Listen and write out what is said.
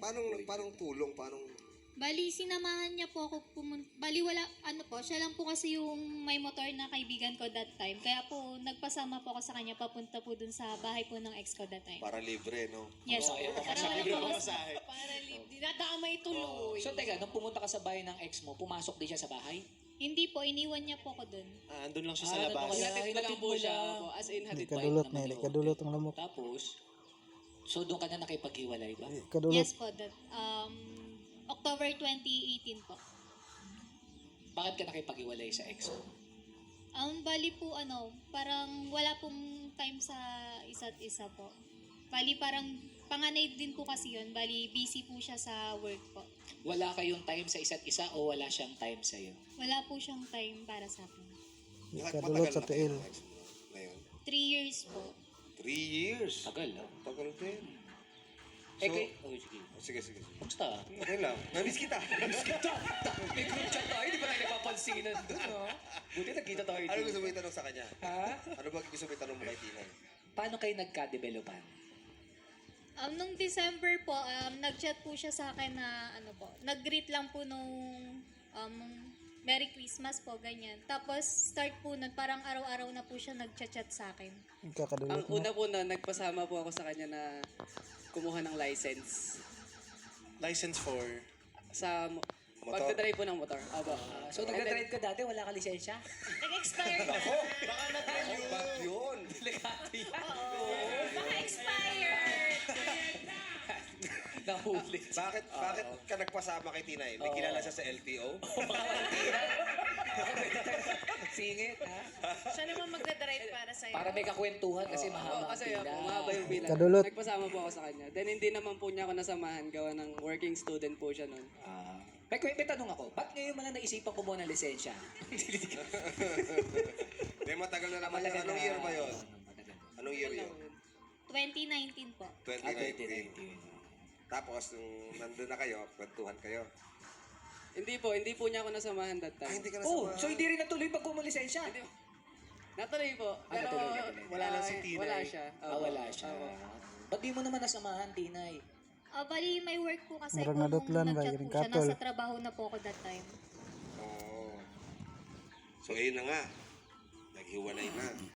Paano tulong? Bali, sinamahan niya po ako Bali, wala, siya lang po kasi yung may motor na kaibigan ko that time. Kaya po, nagpasama po ako sa kanya papunta po dun sa bahay po ng ex ko that time. Para libre, no? Yes, Oo, ayaw para pamasahe. wala po ako. Pamasahe. Para dinadamay tuloy. So teka, nung pumunta ka sa bahay ng ex mo, pumasok din siya sa bahay? Hindi po, iniwan niya po ako dun. Andun lang siya sa Ano labas. to kaya? Hinatid na lang po Hinatid mo siya. lang. As in, hatid pa. Kadulot na, kadulot ang lamok. Tapos, so doon ka na nakipaghiwalay ba? Kadulot. Yes po, October 2018 po. Bakit ka nakipaghiwalay sa ex mo? Bali po parang wala pong time sa isa't isa po. Bali parang panganay din po kasi yun. Bali busy po siya sa work po. Wala kayong time sa isa't isa o wala siyang time sa'yo? Wala po siyang time para sa akin. Kadulot sa tiil. Ngayon? 3 years po. 3 years. Tagal, no? Tagal din. Sige. Sige. Basta. Okay lang. Namiss kita. May group chat tayo, di ba tayo napapansinan doon, no? Buti nagkita tayo Ano gusto mo itanong sa kanya? Ha? Ano ba gusto mo itanong mo kay Tinay? Paano kayo nagka-developan? Nung December po, nag-chat po siya sa akin na nag-greet lang po nung Merry Christmas po, ganyan. Tapos start po nun, parang araw-araw na po siya nag-chat sa akin. Kakadulot Ang na. una po na nagpasama po ako sa kanya na kumuha ng license License for... sa Motor? pagdadrive po ng motor. Aba. So nagda-drive ka dati, wala ka lisensya? Nag-expire na. Ba't yun? Baka expired. Nahuli. Bakit ka nagpasama kay Tinay? May kilala siya sa LTO? Singit, ha? Siya naman magdadrive para sa'yo. Para may kakwentuhan kasi mahaba ang Kasi pila. mahaba yung pila. Kadulot. Nagpasama po ako sa kanya. Then hindi naman po niya ako nasamahan gawa ng working student po siya noon. May tanong ako, ba't ngayon mo lang naisipan kumuha ng lisensya? Hindi, matagal na naman. Matagal Anong na. year ba yun? Matagal. Anong year yun? 2019 po. 2019. Tapos, nung nandun na kayo, kwentuhan kayo. Hindi po niya ako nasamahan that time. Hindi ka Oh, nasama. so hindi rin natuloy pag kumuha ng lisensya? Natuloy po. Pero natuloy. Wala lang si Tinay. Wala siya. Wala siya. Ba't di mo naman nasamahan, Tinay? Bali, may work po kasi Murag ako nung nadutlan ba, nag-chat yung po siya. katol. Nasa trabaho na po ako that time. Oo. So, ayun na nga. Naghiwalay na.